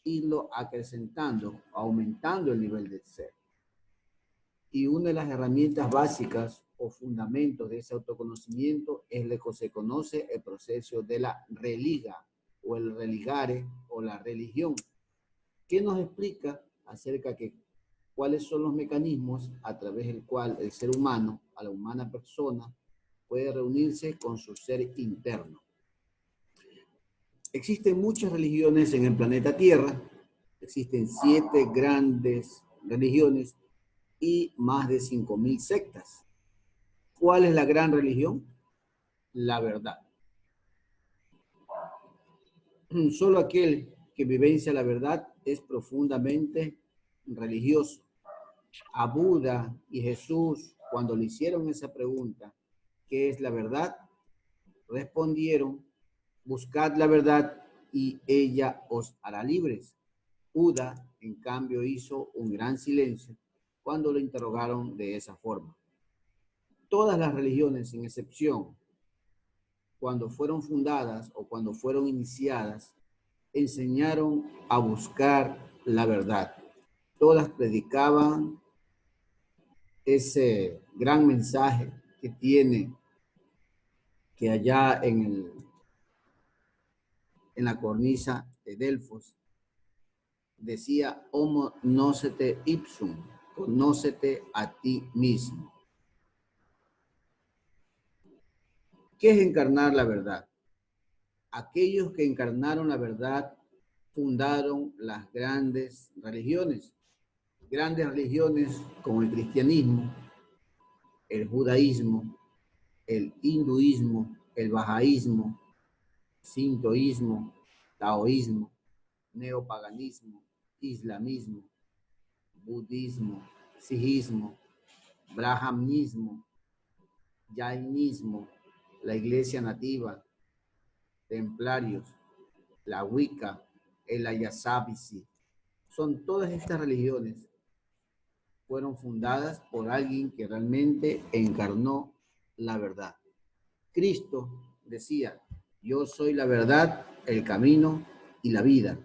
irlo acrecentando, aumentando el nivel del ser. Y una de las herramientas básicas o fundamentos de ese autoconocimiento es lo que se conoce el proceso de la religa o el religare o la religión, que nos explica acerca de cuáles son los mecanismos a través del cual el ser humano, a la humana persona, puede reunirse con su ser interno. Existen muchas religiones en el planeta Tierra, existen 7 grandes religiones y más de 5.000 sectas. ¿Cuál es la gran religión? La verdad. Solo aquel que vivencia la verdad es profundamente religioso. A Buda y Jesús, cuando le hicieron esa pregunta, ¿qué es la verdad?, respondieron: buscad la verdad y ella os hará libres. Buda, en cambio, hizo un gran silencio cuando lo interrogaron de esa forma. Todas las religiones, sin excepción, cuando fueron fundadas o cuando fueron iniciadas, enseñaron a buscar la verdad. Todas predicaban ese gran mensaje que tiene que allá en la cornisa de Delfos decía: homo nocete ipsum, conócete a ti mismo. ¿Qué es encarnar la verdad? Aquellos que encarnaron la verdad fundaron las grandes religiones como el cristianismo, el judaísmo, el hinduismo, el bahaísmo, sintoísmo, taoísmo, neopaganismo, islamismo, budismo, sijismo, brahmanismo, jainismo, la iglesia nativa, templarios, la Wicca, el Ayasabisi. Son todas estas religiones fueron fundadas por alguien que realmente encarnó la verdad. Cristo decía: yo soy la verdad, el camino y la vida.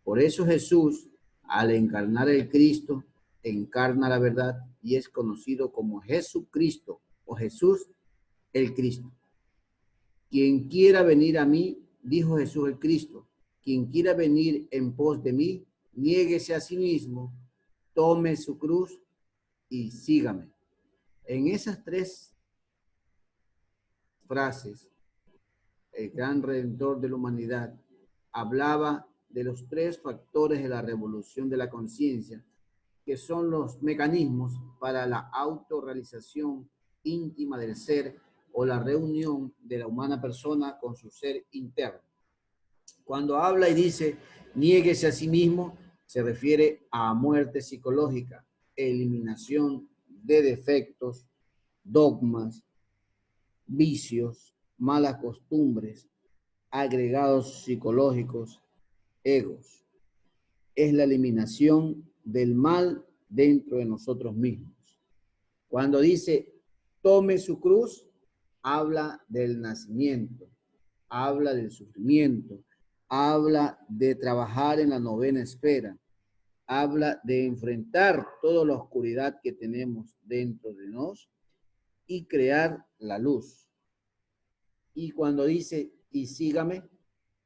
Por eso Jesús, al encarnar el Cristo, encarna la verdad y es conocido como Jesucristo o Jesús el Cristo. Quien quiera venir a mí, dijo Jesús el Cristo, quien quiera venir en pos de mí, niéguese a sí mismo, tome su cruz y sígame. En esas 3 frases, el gran redentor de la humanidad hablaba de los 3 factores de la revolución de la conciencia, que son los mecanismos para la autorrealización íntima del ser o la reunión de la humana persona con su ser interno. Cuando habla y dice niéguese a sí mismo, se refiere a muerte psicológica, eliminación de defectos, dogmas, vicios, malas costumbres, agregados psicológicos, egos. Es la eliminación del mal dentro de nosotros mismos. Cuando dice tome su cruz, habla del nacimiento, habla del sufrimiento, habla de trabajar en la novena esfera, habla de enfrentar toda la oscuridad que tenemos dentro de nosotros y crear la luz. Y cuando dice y sígame,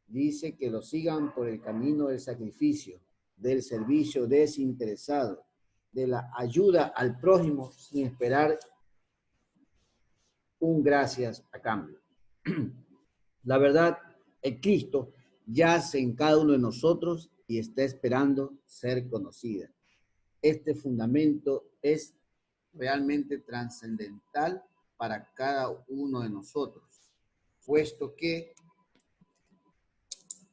dice que lo sigan por el camino del sacrificio, del servicio desinteresado, de la ayuda al prójimo sin esperar un gracias a cambio. La verdad, el Cristo yace en cada uno de nosotros y está esperando ser conocida. Este fundamento es realmente trascendental para cada uno de nosotros, puesto que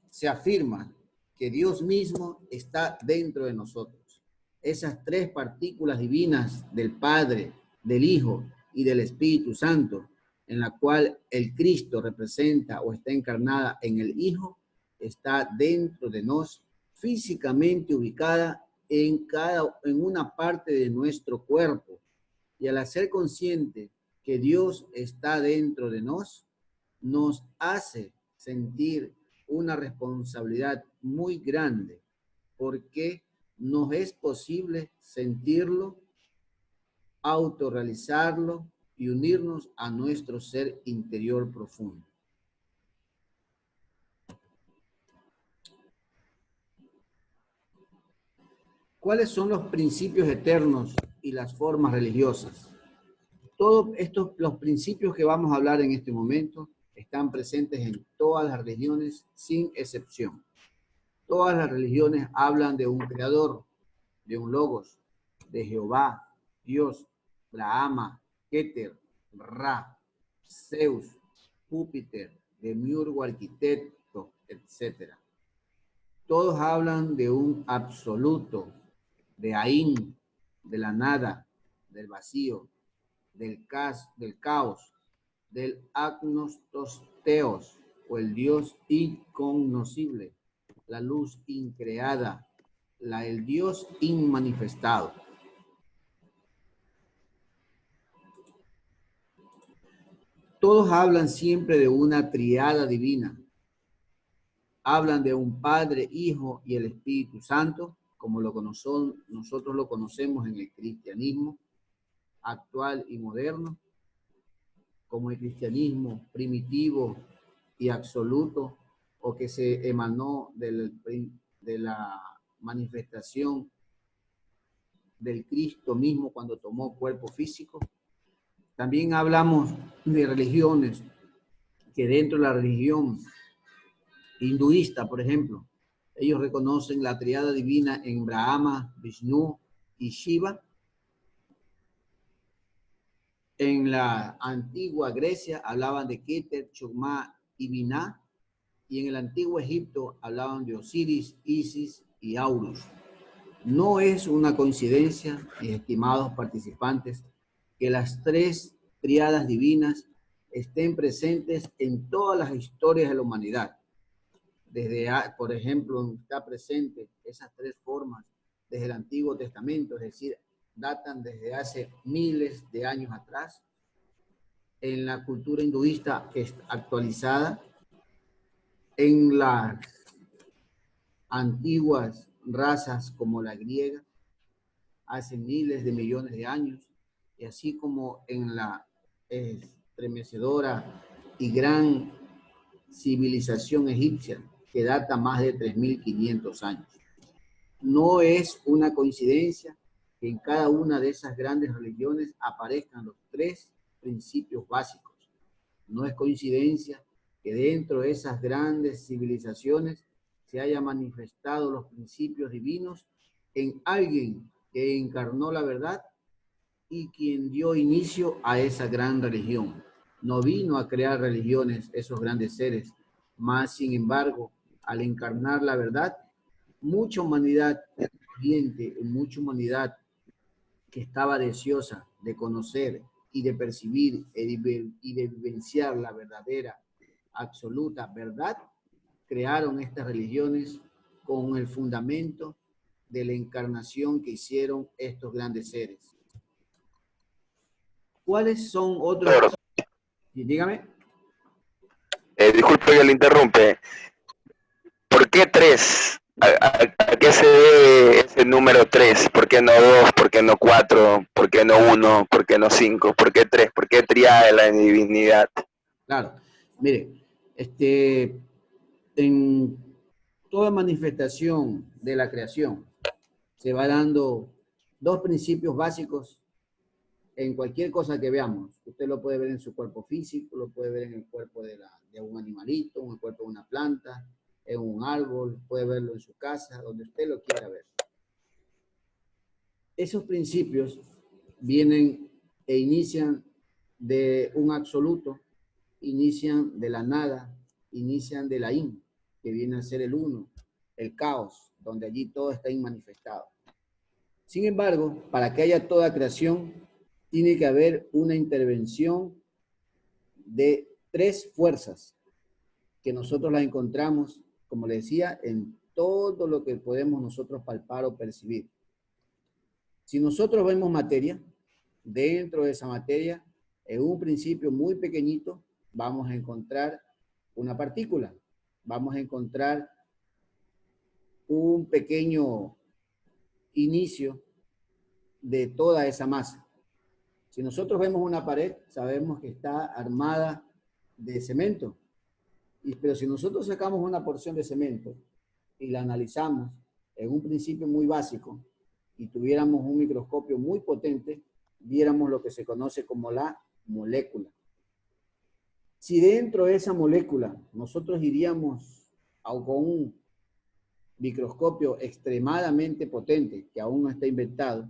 se afirma que Dios mismo está dentro de nosotros. Esas 3 partículas divinas del Padre, del Hijo y del Espíritu Santo, en la cual el Cristo representa o está encarnada en el Hijo, está dentro de nosotros, físicamente ubicada en una parte de nuestro cuerpo. Y al hacer consciente que Dios está dentro de nosotros, nos hace sentir una responsabilidad muy grande porque nos es posible sentirlo, autorrealizarlo y unirnos a nuestro ser interior profundo. ¿Cuáles son los principios eternos y las formas religiosas? Todos estos, los principios que vamos a hablar en este momento, están presentes en todas las religiones sin excepción. Todas las religiones hablan de un creador, de un logos, de Jehová, Dios, Brahma, Keter, Ra, Zeus, Júpiter, Demiurgo, arquitecto, etc. Todos hablan de un absoluto, de Ain, de la nada, del vacío, del caos, del agnostos teos, o el Dios incognoscible, la luz increada, el Dios inmanifestado. Todos hablan siempre de una triada divina. Hablan de un Padre, Hijo y el Espíritu Santo, como nosotros lo conocemos en el cristianismo actual y moderno, como el cristianismo primitivo y absoluto, o que se emanó de la manifestación del Cristo mismo cuando tomó cuerpo físico. También hablamos de religiones, que dentro de la religión hinduista, por ejemplo, ellos reconocen la triada divina en Brahma, Vishnu y Shiva. En la antigua Grecia hablaban de Keter, Chogma y Binah, y en el antiguo Egipto hablaban de Osiris, Isis y Horus. No es una coincidencia, mis estimados participantes, que las tres triadas divinas estén presentes en todas las historias de la humanidad. Desde, por ejemplo, está presente esas tres formas desde el Antiguo Testamento, es decir, datan desde hace miles de años atrás. En la cultura hinduista que es actualizada, en las antiguas razas como la griega, hace miles de millones de años, y así como en la estremecedora y gran civilización egipcia, que data más de 3.500 años. No es una coincidencia que en cada una de esas grandes religiones aparezcan los tres principios básicos. No es coincidencia que dentro de esas grandes civilizaciones se haya manifestado los principios divinos en alguien que encarnó la verdad y quien dio inicio a esa gran religión. No vino a crear religiones esos grandes seres, más sin embargo, al encarnar la verdad, mucha humanidad corriente, mucha humanidad que estaba deseosa de conocer y de percibir y de vivenciar la verdadera, absoluta verdad, crearon estas religiones con el fundamento de la encarnación que hicieron estos grandes seres. ¿Cuáles son otros? Doctor, Dígame. disculpe que le interrumpe. ¿Por qué 3? ¿A qué se debe ese número 3? ¿Por qué no 2? ¿Por qué no 4? ¿Por qué no 1? ¿Por qué no 5? ¿Por qué 3? ¿Por qué triada de la divinidad? Claro, mire, en toda manifestación de la creación se va dando dos principios básicos en cualquier cosa que veamos. Usted lo puede ver en su cuerpo físico, lo puede ver en el cuerpo de un animalito, en el cuerpo de una planta, en un árbol, puede verlo en su casa, donde usted lo quiera ver. Esos principios vienen e inician de un absoluto, inician de la nada, inician de la in, que viene a ser el uno, el caos, donde allí todo está inmanifestado. Sin embargo, para que haya toda creación, tiene que haber una intervención de tres fuerzas que nosotros las encontramos, como le decía, en todo lo que podemos nosotros palpar o percibir. Si nosotros vemos materia, dentro de esa materia, en un principio muy pequeñito, vamos a encontrar una partícula, vamos a encontrar un pequeño inicio de toda esa masa. Si nosotros vemos una pared, sabemos que está armada de cemento. Pero si nosotros sacamos una porción de cemento y la analizamos en un principio muy básico y tuviéramos un microscopio muy potente, viéramos lo que se conoce como la molécula. Si dentro de esa molécula nosotros iríamos con un microscopio extremadamente potente, que aún no está inventado,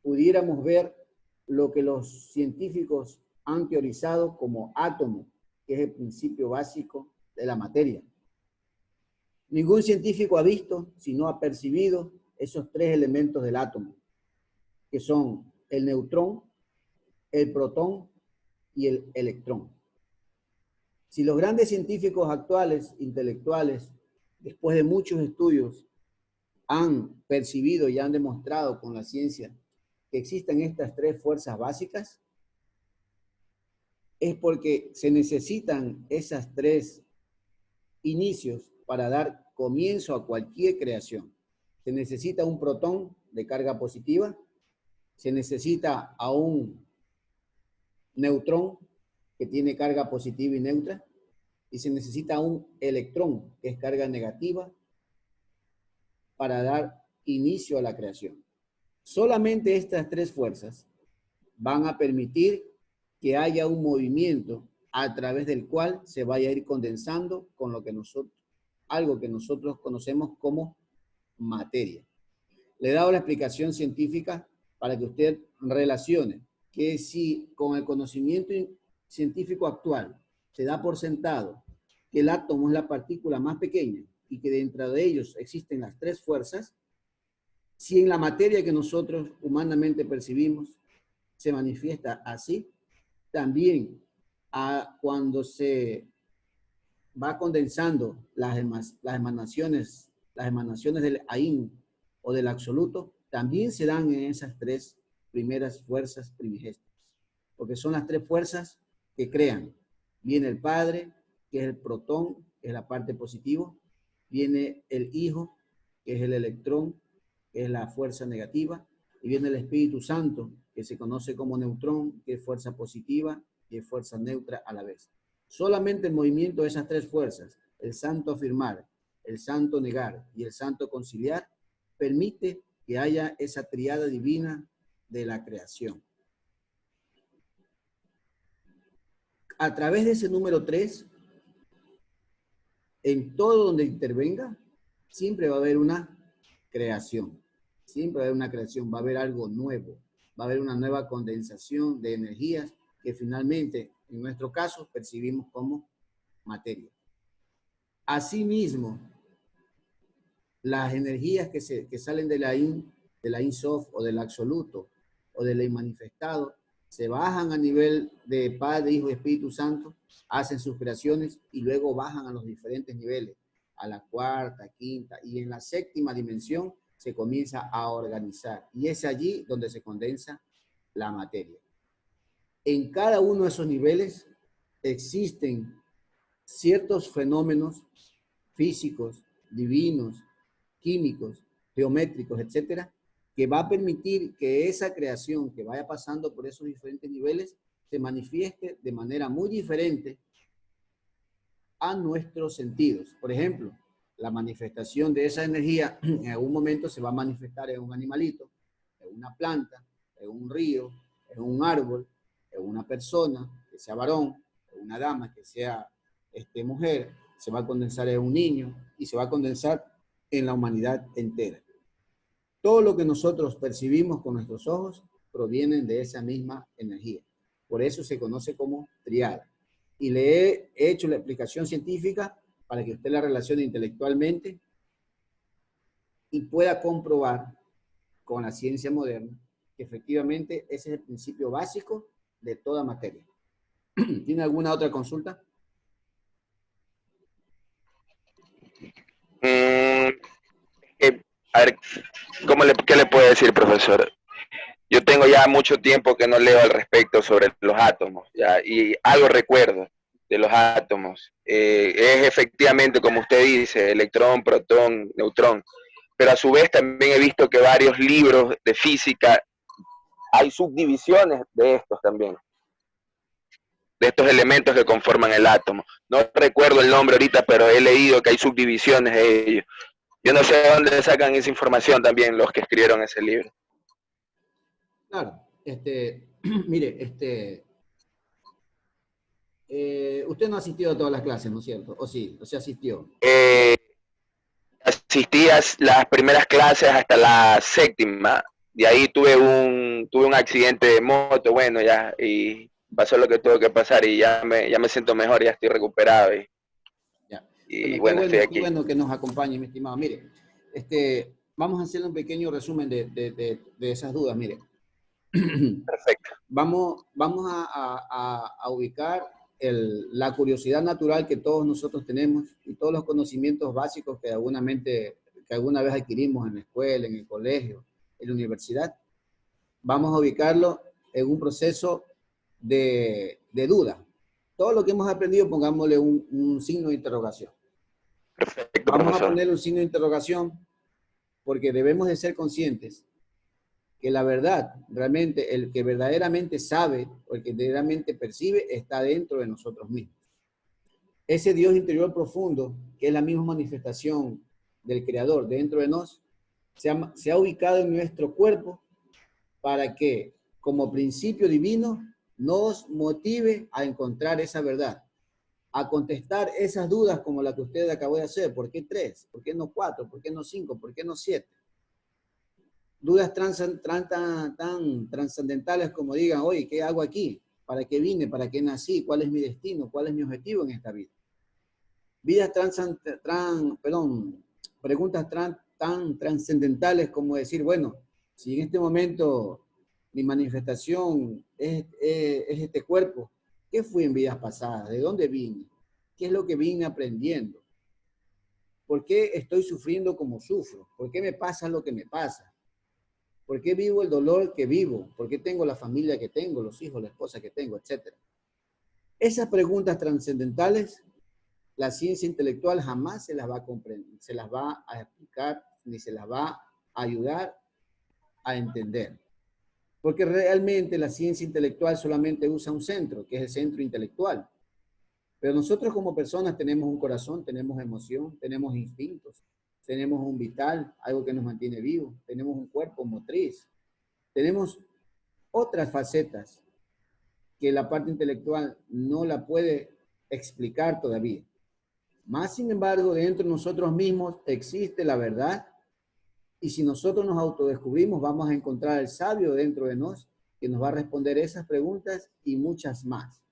pudiéramos ver lo que los científicos han teorizado como átomo, que es el principio básico de la materia. Ningún científico ha visto, sino ha percibido esos tres elementos del átomo, que son el neutrón, el protón y el electrón. Si los grandes científicos actuales, intelectuales, después de muchos estudios, han percibido y han demostrado con la ciencia que existen estas tres fuerzas básicas, es porque se necesitan esas tres inicios para dar comienzo a cualquier creación. Se necesita un protón de carga positiva, se necesita a un neutrón que tiene carga positiva y neutra, y se necesita un electrón que es carga negativa para dar inicio a la creación. Solamente estas tres fuerzas van a permitir que haya un movimiento a través del cual se vaya a ir condensando con lo que algo que nosotros conocemos como materia. Le he dado la explicación científica para que usted relacione que si con el conocimiento científico actual se da por sentado que el átomo es la partícula más pequeña y que dentro de ellos existen las tres fuerzas, si en la materia que nosotros humanamente percibimos se manifiesta así, también cuando se va condensando las emanaciones del Ain o del absoluto, también se dan en esas tres primeras fuerzas primigestas, porque son las tres fuerzas que crean. Viene el Padre, que es el protón, que es la parte positiva, viene el Hijo, que es el electrón, que es la fuerza negativa, y viene el Espíritu Santo, que se conoce como neutrón, que es fuerza positiva y es fuerza neutra a la vez. Solamente el movimiento de esas tres fuerzas, el santo afirmar, el santo negar y el santo conciliar, permite que haya esa triada divina de la creación. A través de ese número 3, en todo donde intervenga, siempre va a haber una creación. Siempre va a haber una creación, va a haber algo nuevo, va a haber una nueva condensación de energías que finalmente, en nuestro caso, percibimos como materia. Asimismo, las energías que salen de la Ein Sof o del absoluto o del inmanifestado se bajan a nivel de Padre, Hijo y Espíritu Santo, hacen sus creaciones y luego bajan a los diferentes niveles, a la cuarta, quinta y en la séptima dimensión se comienza a organizar y es allí donde se condensa la materia. En cada uno de esos niveles existen ciertos fenómenos físicos, divinos, químicos, geométricos, etcétera, que va a permitir que esa creación que vaya pasando por esos diferentes niveles se manifieste de manera muy diferente a nuestros sentidos. Por ejemplo, la manifestación de esa energía en algún momento se va a manifestar en un animalito, en una planta, en un río, en un árbol, en una persona, que sea varón, en una dama, que sea mujer, se va a condensar en un niño y se va a condensar en la humanidad entera. Todo lo que nosotros percibimos con nuestros ojos provienen de esa misma energía. Por eso se conoce como triada. Y le he hecho la explicación científica para que usted la relacione intelectualmente y pueda comprobar con la ciencia moderna que efectivamente ese es el principio básico de toda materia. ¿Tiene alguna otra consulta? A ver, ¿qué le puedo decir, profesor? Yo tengo ya mucho tiempo que no leo al respecto sobre los átomos, ¿ya? Y algo recuerdo de los átomos. Es efectivamente, como usted dice, electrón, protón, neutrón. pero a su vez también he visto que varios libros de física hay subdivisiones de estos también, de estos elementos que conforman el átomo. No recuerdo el nombre ahorita, pero he leído que hay subdivisiones de ellos. Yo no sé de dónde sacan esa información también los que escribieron ese libro. Claro, mire, usted no ha asistido a todas las clases, ¿no es cierto? ¿O sí? ¿O se asistió? Asistí a las primeras clases hasta la séptima, de ahí tuve un accidente de moto, bueno, ya, y pasó lo que tuvo que pasar y ya me siento mejor, ya estoy recuperado Ya. y Bueno, bueno, estoy qué aquí. bueno que nos acompañe, mi estimado. Mire, vamos a hacer un pequeño resumen de esas dudas, mire. Perfecto. Vamos a ubicar la curiosidad natural que todos nosotros tenemos y todos los conocimientos básicos que alguna vez adquirimos en la escuela, en el colegio, en la universidad. Vamos a ubicarlo en un proceso de duda. Todo lo que hemos aprendido, pongámosle un signo de interrogación. Perfecto, Vamos a profesor. ponerle un signo de interrogación porque debemos de ser conscientes que la verdad, realmente, el que verdaderamente sabe o el que verdaderamente percibe está dentro de nosotros mismos. Ese Dios interior profundo, que es la misma manifestación del Creador dentro de nos, se ha ubicado en nuestro cuerpo para que, como principio divino, nos motive a encontrar esa verdad, a contestar esas dudas como la que usted acabó de hacer. ¿Por qué 3? ¿Por qué no 4? ¿Por qué no 5? ¿Por qué no 7? Dudas tan trascendentales como digan, oye, ¿qué hago aquí? ¿Para qué vine? ¿Para qué nací? ¿Cuál es mi destino? ¿Cuál es mi objetivo en esta vida? Preguntas tan trascendentales como decir, bueno, si en este momento mi manifestación es este cuerpo, ¿qué fui en vidas pasadas? ¿De dónde vine? ¿Qué es lo que vine aprendiendo? ¿Por qué estoy sufriendo como sufro? ¿Por qué me pasa lo que me pasa? ¿Por qué vivo el dolor que vivo? ¿Por qué tengo la familia que tengo, los hijos, la esposa que tengo, etcétera? Esas preguntas trascendentales, la ciencia intelectual jamás se las va a comprender, se las va a explicar, ni se las va a ayudar a entender. Porque realmente la ciencia intelectual solamente usa un centro, que es el centro intelectual. Pero nosotros como personas tenemos un corazón, tenemos emoción, tenemos instintos, tenemos un vital, algo que nos mantiene vivos, tenemos un cuerpo motriz, tenemos otras facetas que la parte intelectual no la puede explicar todavía. Más sin embargo, dentro de nosotros mismos existe la verdad y si nosotros nos autodescubrimos, vamos a encontrar el sabio dentro de nosotros que nos va a responder esas preguntas y muchas más.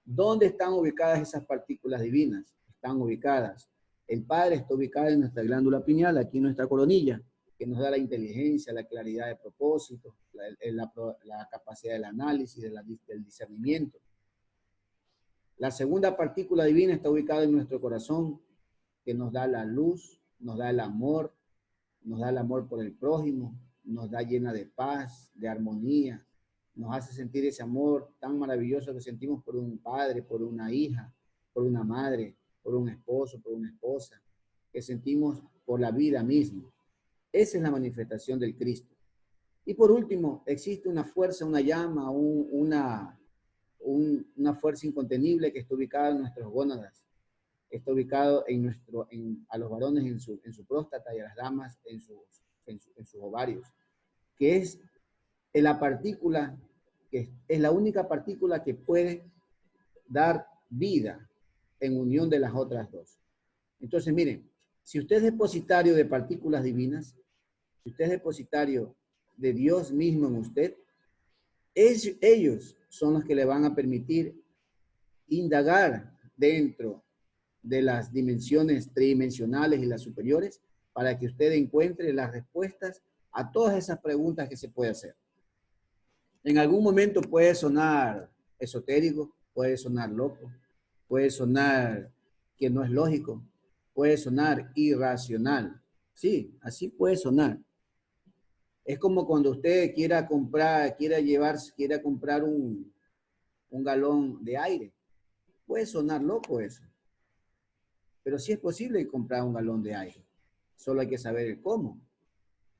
¿Dónde están ubicadas esas partículas divinas? Están ubicadas. El Padre está ubicado en nuestra glándula pineal, aquí en nuestra coronilla, que nos da la inteligencia, la claridad de propósito, la capacidad del análisis, del discernimiento. La segunda partícula divina está ubicada en nuestro corazón, que nos da la luz, nos da el amor por el prójimo, nos da llena de paz, de armonía, nos hace sentir ese amor tan maravilloso que sentimos por un padre, por una hija, por una madre, por un esposo, por una esposa, que sentimos por la vida misma. Esa es la manifestación del Cristo. Y por último, existe una fuerza, una llama, una fuerza incontenible que está ubicada en nuestras gónadas, está ubicado a los varones en su próstata y a las damas en sus ovarios, que es la partícula, que es la única partícula que puede dar vida en unión de las otras dos. Entonces, miren, si usted es depositario de partículas divinas, si usted es depositario de Dios mismo en usted, ellos son los que le van a permitir indagar dentro de las dimensiones tridimensionales y las superiores para que usted encuentre las respuestas a todas esas preguntas que se puede hacer. En algún momento puede sonar esotérico, puede sonar loco, puede sonar que no es lógico, puede sonar irracional. Sí, así puede sonar. Es como cuando usted quiera comprar un galón de aire. Puede sonar loco eso, pero sí es posible comprar un galón de aire. solo hay que saber el cómo.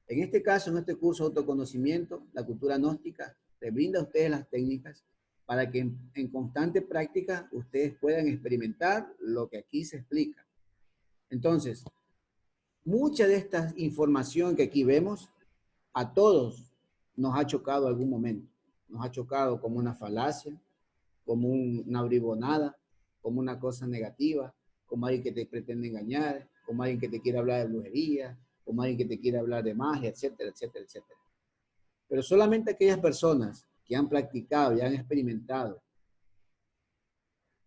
En este caso, en este curso de autoconocimiento, la cultura gnóstica le brinda a ustedes las técnicas para que en constante práctica ustedes puedan experimentar lo que aquí se explica. Entonces, mucha de esta información que aquí vemos, a todos nos ha chocado algún momento. Nos ha chocado como una falacia, como una bribonada, como una cosa negativa, como alguien que te pretende engañar, como alguien que te quiere hablar de brujería, como alguien que te quiere hablar de magia, etcétera, etcétera, etcétera. Pero solamente aquellas personas que han practicado y han experimentado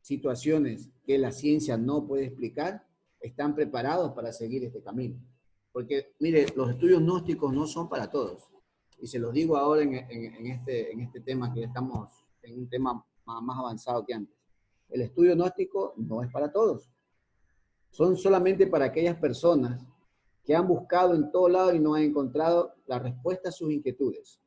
situaciones que la ciencia no puede explicar, están preparados para seguir este camino. Porque, mire, los estudios gnósticos no son para todos. Y se los digo ahora en este tema, que estamos en un tema más avanzado que antes. El estudio gnóstico no es para todos. Son solamente para aquellas personas que han buscado en todo lado y no han encontrado la respuesta a sus inquietudes.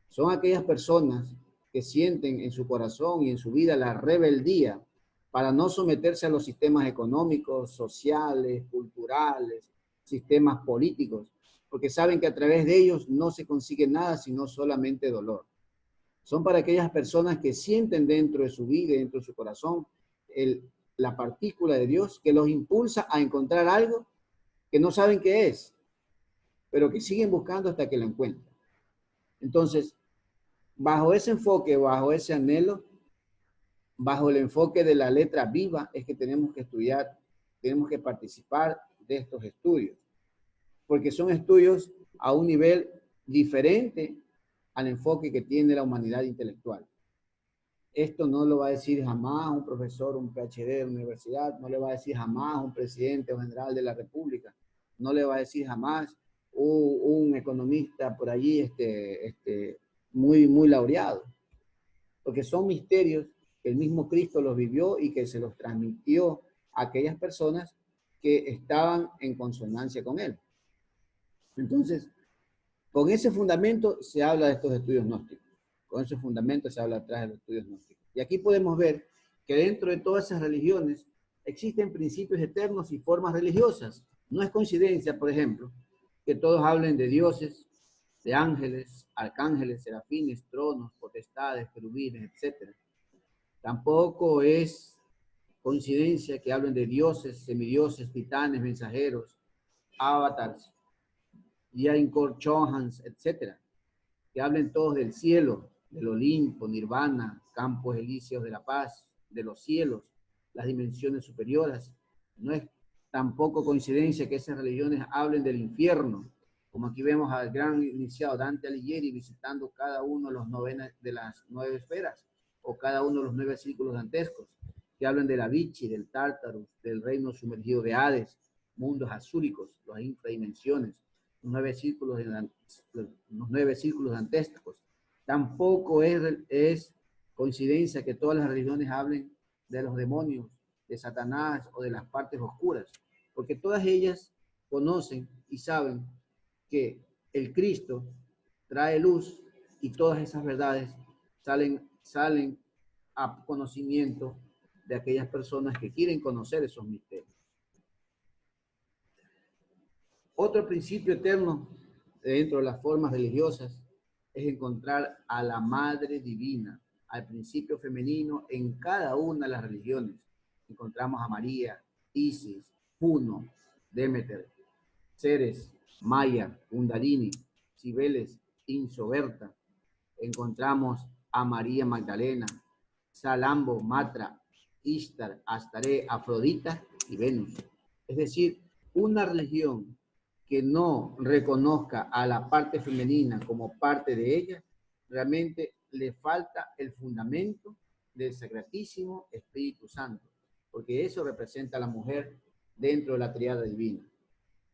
Son aquellas personas que sienten en su corazón y en su vida la rebeldía para no someterse a los sistemas económicos, sociales, culturales, sistemas políticos, porque saben que a través de ellos no se consigue nada sino solamente dolor. Son para aquellas personas que sienten dentro de su vida, dentro de su corazón, la partícula de Dios que los impulsa a encontrar algo que no saben qué es, pero que siguen buscando hasta que lo encuentran. Entonces, bajo ese enfoque, bajo ese anhelo, bajo el enfoque de la letra viva, es que tenemos que estudiar, tenemos que participar de estos estudios, porque son estudios a un nivel diferente al enfoque que tiene la humanidad intelectual. Esto no lo va a decir jamás un profesor, un PhD de la universidad, no le va a decir jamás un presidente o general de la República, no le va a decir jamás un economista por allí muy laureado, porque son misterios que el mismo Cristo los vivió y que se los transmitió a aquellas personas que estaban en consonancia con él. Entonces, con ese fundamento se habla de estos estudios gnósticos. Con ese fundamento se habla atrás de los estudios gnósticos. Y aquí podemos ver que dentro de todas esas religiones existen principios eternos y formas religiosas. No es coincidencia, por ejemplo, que todos hablen de dioses, de ángeles, arcángeles, serafines, tronos, potestades, querubines, etc. Tampoco es coincidencia que hablen de dioses, semidioses, titanes, mensajeros, avatars, Yain-Kor Chohans, etc. Que hablen todos del cielo, del Olimpo, Nirvana, campos elíseos de la paz, de los cielos, las dimensiones superiores. No es tampoco coincidencia que esas religiones hablen del infierno, como aquí vemos al gran iniciado Dante Alighieri visitando cada uno de las 9 esferas, o cada uno de los 9 círculos dantescos, que hablan de la Vichy, del Tártaro, del reino sumergido de Hades, mundos azúricos, las infradimensiones, los 9 círculos dantescos. Tampoco es coincidencia que todas las religiones hablen de los demonios, de Satanás o de las partes oscuras, porque todas ellas conocen y saben que el Cristo trae luz y todas esas verdades salen a conocimiento de aquellas personas que quieren conocer esos misterios. Otro principio eterno dentro de las formas religiosas es encontrar a la Madre Divina, al principio femenino en cada una de las religiones. Encontramos a María, Isis, Juno, Demeter, Ceres, Maya, Kundalini, Cibeles, Insoberta. Encontramos a María Magdalena, Salambo, Matra, Ishtar, Astaré, Afrodita y Venus. Es decir, una religión que no reconozca a la parte femenina como parte de ella, realmente le falta el fundamento del Sacratísimo Espíritu Santo, porque eso representa a la mujer dentro de la triada divina,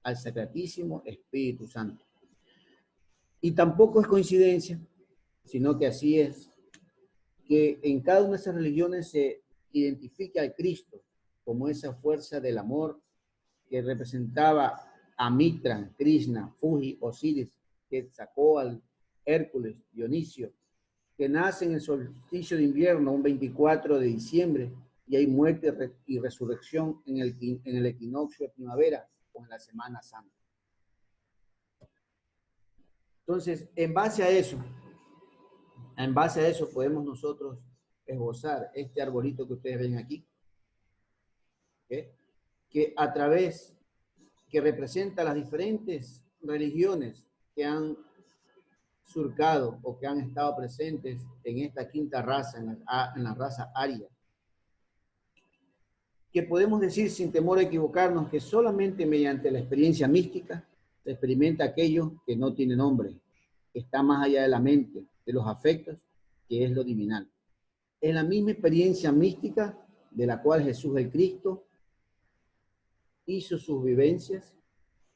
al Sacratísimo Espíritu Santo. Y tampoco es coincidencia, sino que así es, que en cada una de esas religiones se identifica al Cristo como esa fuerza del amor que representaba a Mitra, Krishna, Fuji, Osiris, Quetzalcóatl, Hércules, Dionisio, que nace en el solsticio de invierno, un 24 de diciembre, y hay muerte y resurrección en el equinoccio de primavera o en la Semana Santa. Entonces, en base a eso podemos nosotros esbozar este arbolito que ustedes ven aquí, ¿okay? Que a través, que representa las diferentes religiones que han surcado o que han estado presentes en esta quinta raza, en la raza aria, que podemos decir sin temor a equivocarnos que solamente mediante la experiencia mística se experimenta aquello que no tiene nombre, que está más allá de la mente, de los afectos, que es lo divinal. Es la misma experiencia mística de la cual Jesús el Cristo hizo sus vivencias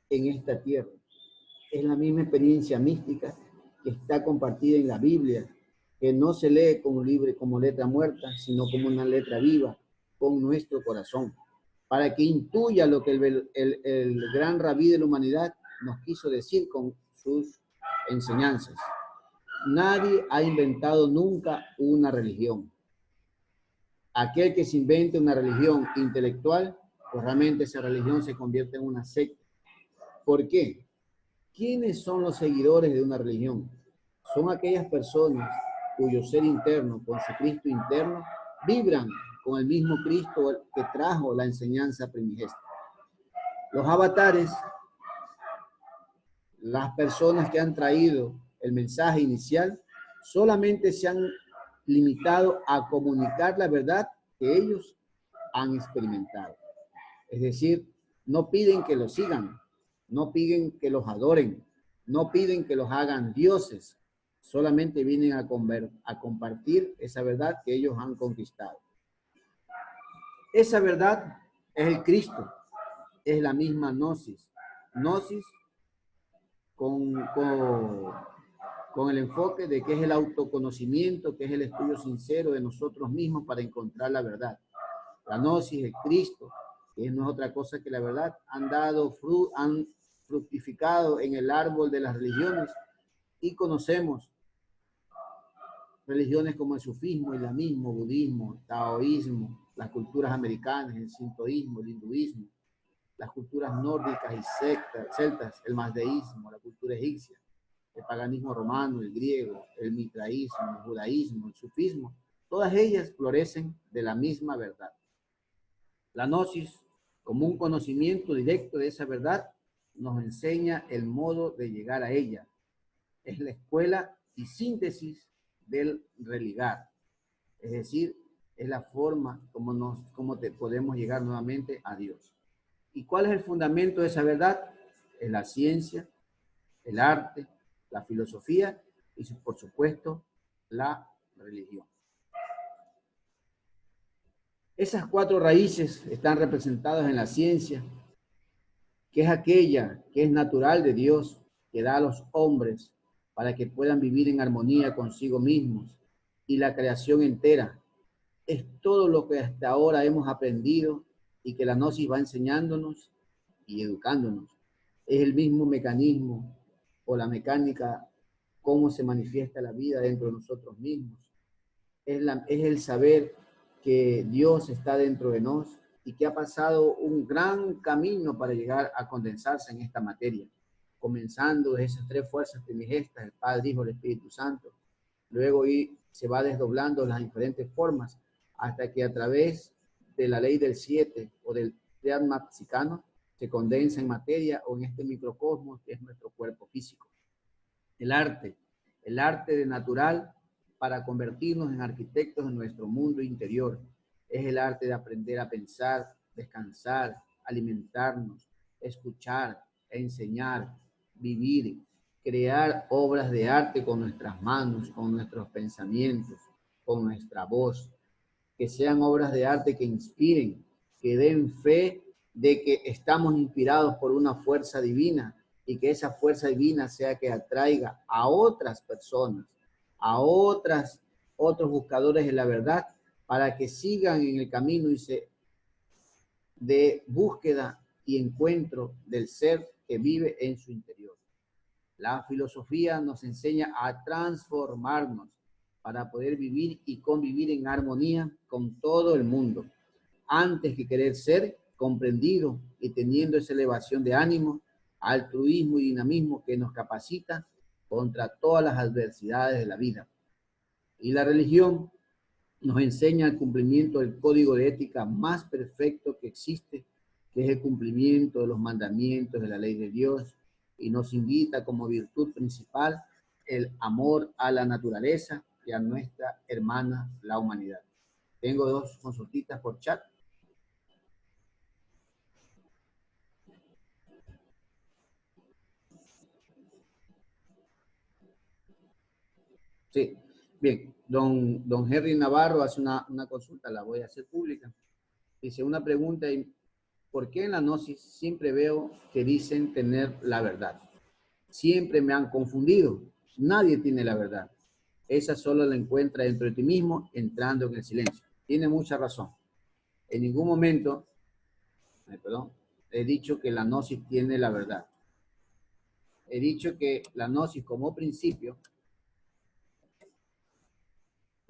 en esta tierra. Es la misma experiencia mística que está compartida en la Biblia, que no se lee como letra muerta, sino como una letra viva, con nuestro corazón, para que intuya lo que el gran rabí de la humanidad nos quiso decir con sus enseñanzas. Nadie ha inventado nunca una religión. Aquel que se invente una religión intelectual, pues realmente esa religión se convierte en una secta. ¿Por qué? ¿Quiénes son los seguidores de una religión? Son aquellas personas cuyo ser interno, con su Cristo interno, vibran con el mismo Cristo que trajo la enseñanza primigesta. Los avatares, las personas que han traído el mensaje inicial, solamente se han limitado a comunicar la verdad que ellos han experimentado. Es decir, no piden que los sigan, no piden que los adoren, no piden que los hagan dioses, solamente vienen a compartir esa verdad que ellos han conquistado. Esa verdad es el Cristo, es la misma gnosis. Gnosis con el enfoque de que es el autoconocimiento, que es el estudio sincero de nosotros mismos para encontrar la verdad. La gnosis, el Cristo, que no es otra cosa que la verdad, han fructificado en el árbol de las religiones y conocemos religiones como el sufismo, el islamismo, budismo, taoísmo, las culturas americanas, el sintoísmo, el hinduismo, las culturas nórdicas y celtas, el mazdeísmo, la cultura egipcia, el paganismo romano, el griego, el mitraísmo, el judaísmo, el sufismo, todas ellas florecen de la misma verdad. La gnosis, como un conocimiento directo de esa verdad, nos enseña el modo de llegar a ella. Es la escuela y síntesis del religar. Es decir, es la forma como podemos llegar nuevamente a Dios. ¿Y cuál es el fundamento de esa verdad? Es la ciencia, el arte, la filosofía y, por supuesto, la religión. Esas cuatro raíces están representadas en la ciencia, que es aquella que es natural de Dios, que da a los hombres para que puedan vivir en armonía consigo mismos y la creación entera. Es todo lo que hasta ahora hemos aprendido y que la gnosis va enseñándonos y educándonos. Es el mismo mecanismo o la mecánica, cómo se manifiesta la vida dentro de nosotros mismos. Es el saber que Dios está dentro de nosotros y que ha pasado un gran camino para llegar a condensarse en esta materia, comenzando de esas tres fuerzas primigestas, el Padre, Hijo, el Espíritu Santo. Luego se va desdoblando las diferentes formas hasta que a través de la ley del 7 o del triadma psicano se condensa en materia o en este microcosmos que es nuestro cuerpo físico. El arte de natural para convertirnos en arquitectos de nuestro mundo interior. Es el arte de aprender a pensar, descansar, alimentarnos, escuchar, enseñar, vivir, crear obras de arte con nuestras manos, con nuestros pensamientos, con nuestra voz, que sean obras de arte que inspiren, que den fe de que estamos inspirados por una fuerza divina y que esa fuerza divina sea que atraiga a otras personas, a otros buscadores de la verdad, para que sigan en el camino de búsqueda y encuentro del ser que vive en su interior. La filosofía nos enseña a transformarnos para poder vivir y convivir en armonía con todo el mundo, antes que querer ser comprendido y teniendo esa elevación de ánimo, altruismo y dinamismo que nos capacita contra todas las adversidades de la vida. Y la religión nos enseña el cumplimiento del código de ética más perfecto que existe, que es el cumplimiento de los mandamientos de la ley de Dios, y nos invita como virtud principal el amor a la naturaleza y a nuestra hermana, la humanidad. Tengo 2 consultitas por chat. Sí, bien. Don Henry Navarro hace una consulta, la voy a hacer pública. Dice una pregunta, ¿por qué en la gnosis siempre veo que dicen tener la verdad? Siempre me han confundido. Nadie tiene la verdad. Esa solo la encuentra dentro de ti mismo, entrando en el silencio. Tiene mucha razón. En ningún momento, he dicho que la gnosis tiene la verdad. He dicho que la gnosis como principio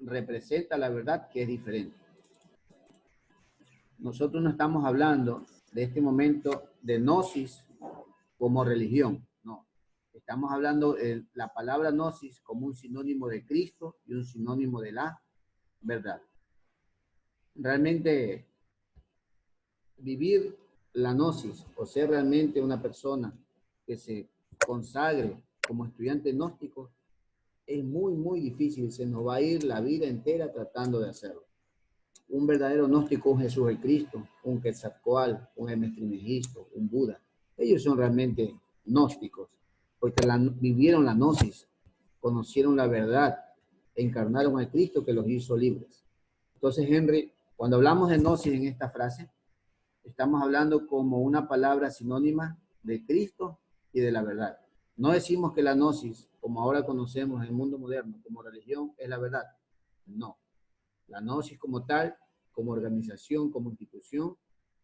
representa la verdad, que es diferente. Nosotros no estamos hablando de este momento de gnosis como religión, no. Estamos hablando de la palabra gnosis como un sinónimo de Cristo y un sinónimo de la verdad. Realmente vivir la gnosis o ser realmente una persona que se consagre como estudiante gnóstico es muy, muy difícil. Se nos va a ir la vida entera tratando de hacerlo. Un verdadero gnóstico, un Jesús el Cristo, un Quetzalcóatl, un Hermes Trismegisto, un Buda. Ellos son realmente gnósticos, porque vivieron la gnosis, conocieron la verdad, encarnaron al Cristo que los hizo libres. Entonces, Henry, cuando hablamos de gnosis en esta frase, estamos hablando como una palabra sinónima de Cristo y de la verdad. No decimos que la gnosis, como ahora conocemos en el mundo moderno, como religión, es la verdad. No. La gnosis como tal, como organización, como institución,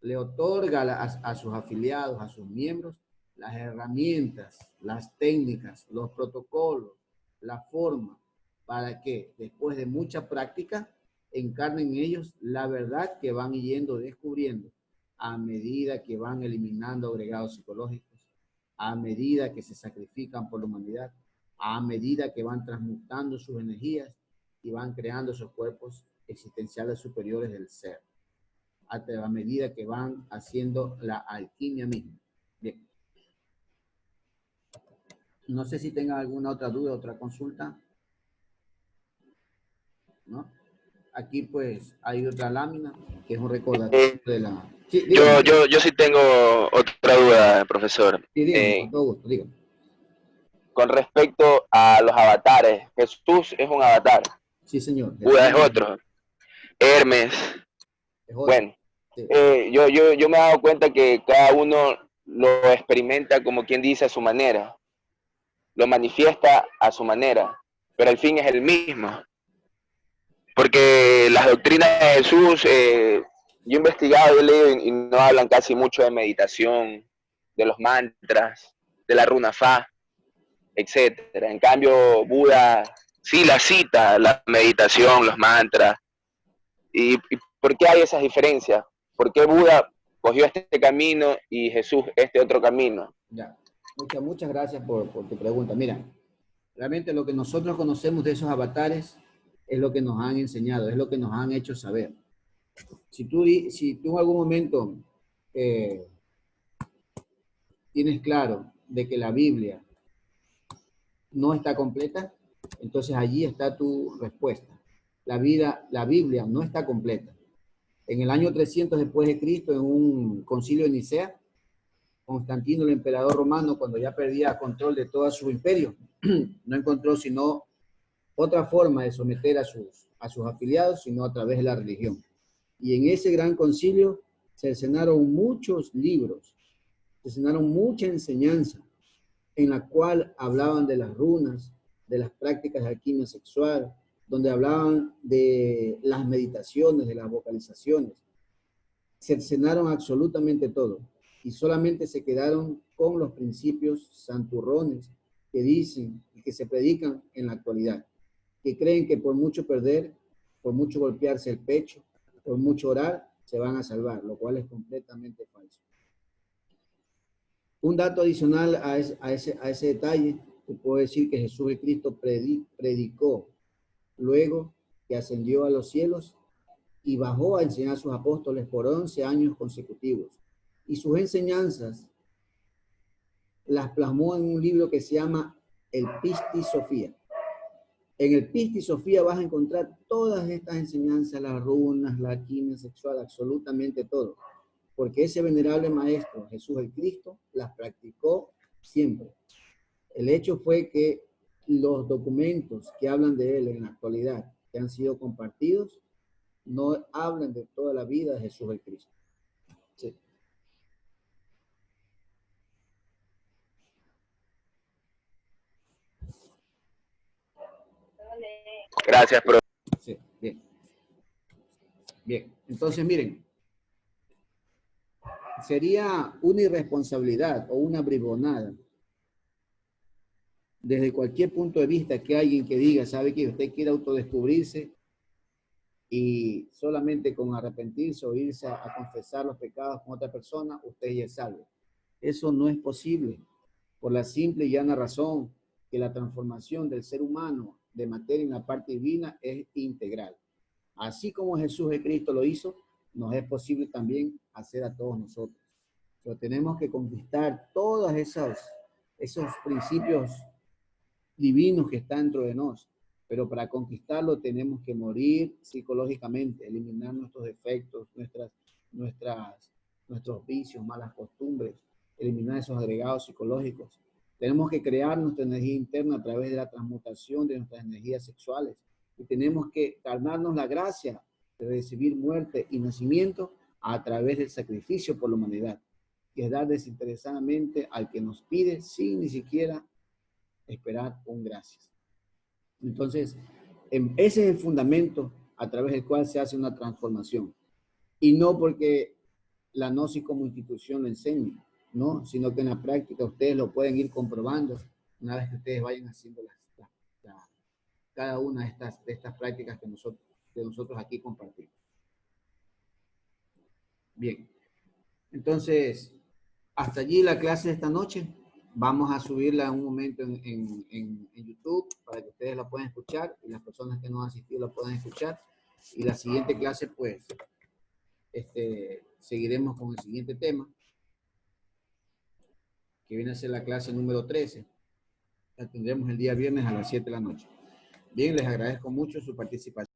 le otorga a sus afiliados, a sus miembros, las herramientas, las técnicas, los protocolos, la forma, para que después de mucha práctica encarnen en ellos la verdad que van yendo descubriendo a medida que van eliminando agregados psicológicos, a medida que se sacrifican por la humanidad, a medida que van transmutando sus energías y van creando esos cuerpos existenciales superiores del ser, a medida que van haciendo la alquimia misma. Bien. No sé si tengan alguna otra duda, otra consulta. ¿No? Aquí pues hay otra lámina que es un recordatorio de la... Sí, yo sí tengo otra duda, profesor. Sí, dígame, con todo gusto, dígame. Con respecto a los avatares, Jesús es un avatar. Sí, señor. Buda es otro. Hermes. Es otro. Bueno, sí. yo me he dado cuenta que cada uno lo experimenta como quien dice a su manera. Lo manifiesta a su manera, pero el fin es el mismo. Porque las doctrinas de Jesús, yo he investigado, yo he leído y no hablan casi mucho de meditación, de los mantras, de la runa fa, etcétera. En cambio, Buda sí la cita, la meditación, los mantras. ¿Y por qué hay esas diferencias? ¿Por qué Buda cogió este camino y Jesús este otro camino? Ya. Muchas gracias por tu pregunta. Mira, realmente lo que nosotros conocemos de esos avatares es lo que nos han enseñado, es lo que nos han hecho saber. Si tú en algún momento tienes claro de que la Biblia no está completa, entonces allí está tu respuesta. La Biblia no está completa. En el año 300 después de Cristo, en un concilio de Nicea, Constantino, el emperador romano, cuando ya perdía control de todo su imperio, no encontró sino otra forma de someter a sus afiliados, sino a través de la religión. Y en ese gran concilio se escenaron muchos libros, se escenaron mucha enseñanza, en la cual hablaban de las runas, de las prácticas de alquimia sexual, donde hablaban de las meditaciones, de las vocalizaciones. Cercenaron absolutamente todo y solamente se quedaron con los principios santurrones que dicen y que se predican en la actualidad, que creen que por mucho perder, por mucho golpearse el pecho, por mucho orar, se van a salvar, lo cual es completamente falso. Un dato adicional a ese detalle te puedo decir que Jesús el Cristo predicó luego que ascendió a los cielos y bajó a enseñar a sus apóstoles por 11 años consecutivos. Y sus enseñanzas las plasmó en un libro que se llama el Pistis Sofía. En el Pistis Sofía vas a encontrar todas estas enseñanzas, las runas, la alquimia sexual, absolutamente todo. Porque ese venerable maestro, Jesús el Cristo, las practicó siempre. El hecho fue que los documentos que hablan de él en la actualidad, que han sido compartidos, no hablan de toda la vida de Jesús el Cristo. Sí. Gracias, profe. Sí, bien. Bien, entonces miren, sería una irresponsabilidad o una bribonada desde cualquier punto de vista que alguien que diga, sabe que usted quiere autodescubrirse y solamente con arrepentirse o irse a confesar los pecados con otra persona, usted ya es salvo. Eso no es posible por la simple y llana razón que la transformación del ser humano de materia en la parte divina es integral. Así como Jesús de Cristo lo hizo, nos es posible también hacer a todos nosotros. Pero tenemos que conquistar todos esos principios divinos que están dentro de nosotros. Pero para conquistarlo tenemos que morir psicológicamente, eliminar nuestros defectos, nuestros vicios, malas costumbres, eliminar esos agregados psicológicos. Tenemos que crear nuestra energía interna a través de la transmutación de nuestras energías sexuales. Y tenemos que ganarnos la gracia de recibir muerte y nacimiento a través del sacrificio por la humanidad, que es dar desinteresadamente al que nos pide sin ni siquiera esperar un gracias. Entonces, ese es el fundamento a través del cual se hace una transformación. Y no porque la Gnosis como institución lo enseñe, ¿no? Sino que en la práctica ustedes lo pueden ir comprobando una vez que ustedes vayan haciendo cada una de estas prácticas que nosotros aquí compartimos. Bien, entonces, hasta allí la clase de esta noche. Vamos a subirla en un momento en YouTube para que ustedes la puedan escuchar y las personas que no han asistido la puedan escuchar. Y la siguiente clase, pues, seguiremos con el siguiente tema, que viene a ser la clase número 13. La tendremos el día viernes a las 7 de la noche. Bien, les agradezco mucho su participación.